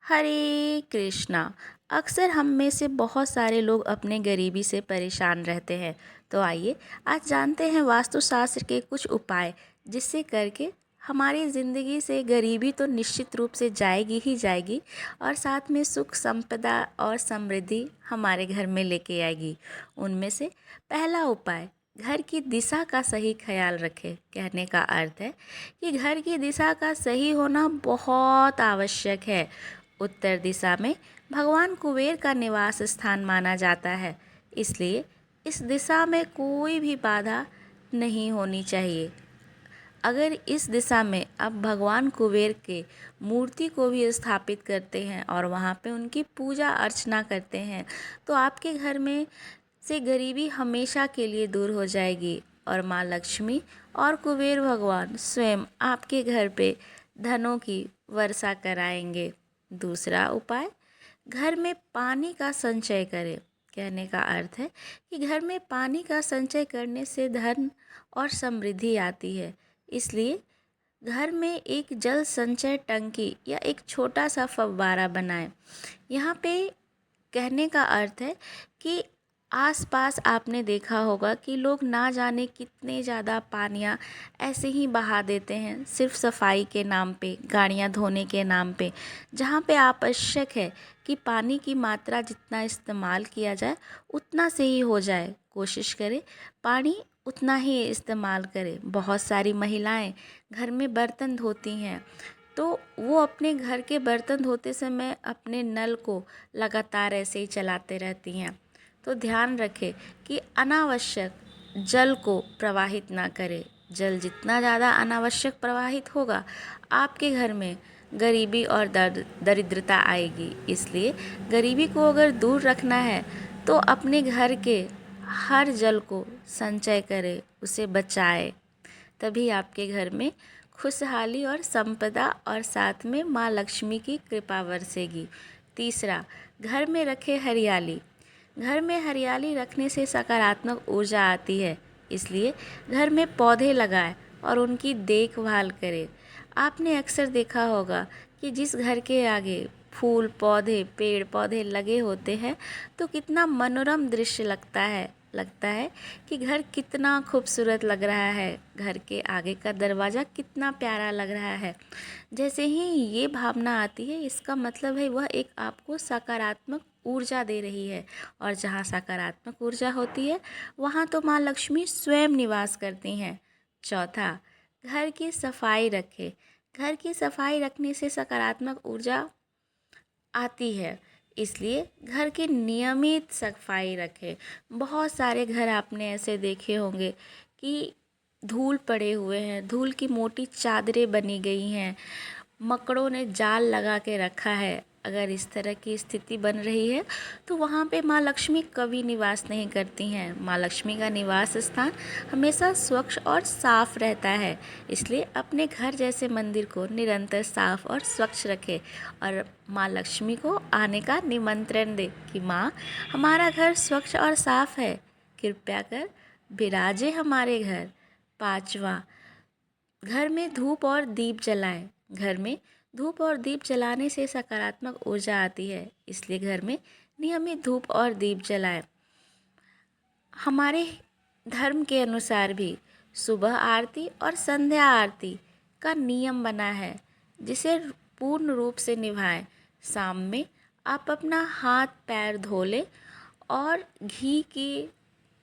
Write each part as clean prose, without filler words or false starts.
हरे कृष्णा। अक्सर हम में से बहुत सारे लोग अपने गरीबी से परेशान रहते हैं। तो आइए आज जानते हैं वास्तुशास्त्र के कुछ उपाय, जिससे करके हमारी ज़िंदगी से गरीबी तो निश्चित रूप से जाएगी ही जाएगी और साथ में सुख संपदा और समृद्धि हमारे घर में लेके आएगी। उनमें से पहला उपाय, घर की दिशा का सही ख्याल रखें। कहने का अर्थ है कि घर की दिशा का सही होना बहुत आवश्यक है। उत्तर दिशा में भगवान कुबेर का निवास स्थान माना जाता है, इसलिए इस दिशा में कोई भी बाधा नहीं होनी चाहिए। अगर इस दिशा में आप भगवान कुबेर के मूर्ति को भी स्थापित करते हैं और वहाँ पे उनकी पूजा अर्चना करते हैं, तो आपके घर में से गरीबी हमेशा के लिए दूर हो जाएगी और माँ लक्ष्मी और कुबेर भगवान स्वयं आपके घर पे धनों की वर्षा कराएंगे। दूसरा उपाय, घर में पानी का संचय करें। कहने का अर्थ है कि घर में पानी का संचय करने से धन और समृद्धि आती है, इसलिए घर में एक जल संचय टंकी या एक छोटा सा फव्वारा बनाएं। यहाँ पे कहने का अर्थ है कि आसपास आपने देखा होगा कि लोग ना जाने कितने ज़्यादा पानियाँ ऐसे ही बहा देते हैं, सिर्फ सफाई के नाम पे, गाड़ियाँ धोने के नाम पे। जहाँ पे आवश्यक है कि पानी की मात्रा जितना इस्तेमाल किया जाए उतना से ही हो जाए, कोशिश करें पानी उतना ही इस्तेमाल करें। बहुत सारी महिलाएं घर में बर्तन धोती हैं, तो वो अपने घर के बर्तन धोते समय अपने नल को लगातार ऐसे ही चलाते रहती हैं। तो ध्यान रखें कि अनावश्यक जल को प्रवाहित ना करें। जल जितना ज़्यादा अनावश्यक प्रवाहित होगा, आपके घर में गरीबी और दरिद्रता आएगी। इसलिए गरीबी को अगर दूर रखना है तो अपने घर के हर जल को संचय करें, उसे बचाएं। तभी आपके घर में खुशहाली और संपदा और साथ में माँ लक्ष्मी की कृपा बरसेगी। तीसरा, घर में रखें हरियाली। घर में हरियाली रखने से सकारात्मक ऊर्जा आती है, इसलिए घर में पौधे लगाएं और उनकी देखभाल करें। आपने अक्सर देखा होगा कि जिस घर के आगे फूल पौधे पेड़ पौधे लगे होते हैं तो कितना मनोरम दृश्य लगता है कि घर कितना खूबसूरत लग रहा है, घर के आगे का दरवाज़ा कितना प्यारा लग रहा है। जैसे ही ये भावना आती है, इसका मतलब है वह एक आपको सकारात्मक ऊर्जा दे रही है, और जहाँ सकारात्मक ऊर्जा होती है वहाँ तो माँ लक्ष्मी स्वयं निवास करती हैं। चौथा, घर की सफाई रखें। घर की सफाई रखने से सकारात्मक ऊर्जा आती है, इसलिए घर की नियमित सफाई रखें। बहुत सारे घर आपने ऐसे देखे होंगे कि धूल पड़े हुए हैं, धूल की मोटी चादरें बनी गई हैं, मकड़ों ने जाल लगा के रखा है। अगर इस तरह की स्थिति बन रही है तो वहाँ पे माँ लक्ष्मी कभी निवास नहीं करती हैं। माँ लक्ष्मी का निवास स्थान हमेशा स्वच्छ और साफ रहता है, इसलिए अपने घर जैसे मंदिर को निरंतर साफ और स्वच्छ रखें और माँ लक्ष्मी को आने का निमंत्रण दें कि माँ, हमारा घर स्वच्छ और साफ है, कृपया कर विराजे हमारे घर। पाँचवा, घर में धूप और दीप जलाएं। घर में धूप और दीप जलाने से सकारात्मक ऊर्जा आती है, इसलिए घर में नियमित धूप और दीप जलाएं। हमारे धर्म के अनुसार भी सुबह आरती और संध्या आरती का नियम बना है, जिसे पूर्ण रूप से निभाएं। शाम में आप अपना हाथ पैर धो लें और घी की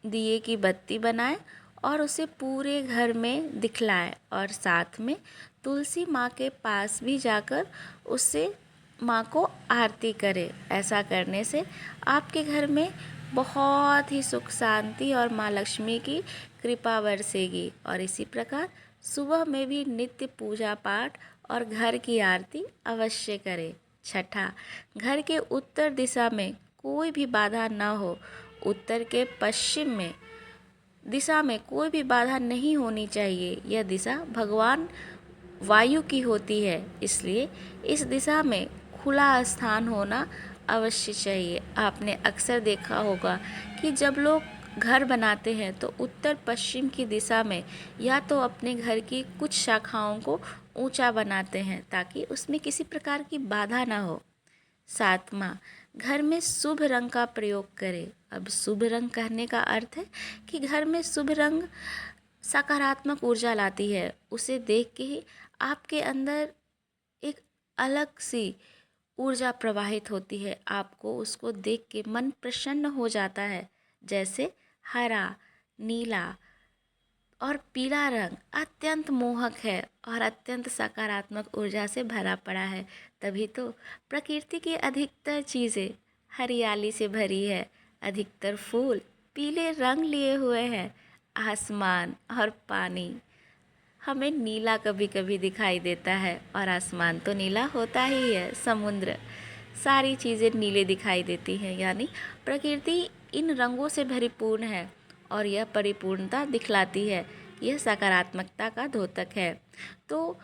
दिए की बत्ती बनाएं और उसे पूरे घर में दिखलाएं, और साथ में तुलसी माँ के पास भी जाकर उससे माँ को आरती करें। ऐसा करने से आपके घर में बहुत ही सुख शांति और माँ लक्ष्मी की कृपा बरसेगी। और इसी प्रकार सुबह में भी नित्य पूजा पाठ और घर की आरती अवश्य करें। छठा, घर के उत्तर दिशा में कोई भी बाधा न हो। उत्तर के पश्चिम में दिशा में कोई भी बाधा नहीं होनी चाहिए। यह दिशा भगवान वायु की होती है, इसलिए इस दिशा में खुला स्थान होना अवश्य चाहिए। आपने अक्सर देखा होगा कि जब लोग घर बनाते हैं तो उत्तर पश्चिम की दिशा में या तो अपने घर की कुछ शाखाओं को ऊंचा बनाते हैं ताकि उसमें किसी प्रकार की बाधा ना हो। सातवां, घर में शुभ रंग का प्रयोग करें। अब शुभ रंग कहने का अर्थ है कि घर में शुभ रंग सकारात्मक ऊर्जा लाती है। उसे देख के ही आपके अंदर एक अलग सी ऊर्जा प्रवाहित होती है। आपको उसको देख के मन प्रसन्न हो जाता है। जैसे हरा, नीला और पीला रंग अत्यंत मोहक है और अत्यंत सकारात्मक ऊर्जा से भरा पड़ा है। तभी तो प्रकृति की अधिकतर चीज़ें हरियाली से भरी है। अधिकतर फूल पीले रंग लिए हुए हैं। आसमान और पानी हमें नीला कभी कभी दिखाई देता है और आसमान तो नीला होता ही है। समुद्र, सारी चीज़ें नीले दिखाई देती हैं। यानी प्रकृति इन रंगों से परिपूर्ण है और यह परिपूर्णता दिखलाती है। यह सकारात्मकता का द्योतक है। तो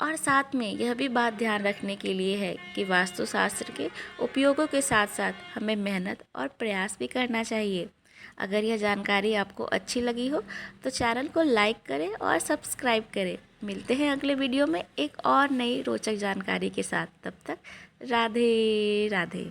और साथ में यह भी बात ध्यान रखने के लिए है कि वास्तुशास्त्र के उपयोगों के साथ साथ हमें मेहनत और प्रयास भी करना चाहिए। अगर यह जानकारी आपको अच्छी लगी हो तो चैनल को लाइक करें और सब्सक्राइब करें। मिलते हैं अगले वीडियो में एक और नई रोचक जानकारी के साथ। तब तक राधे राधे।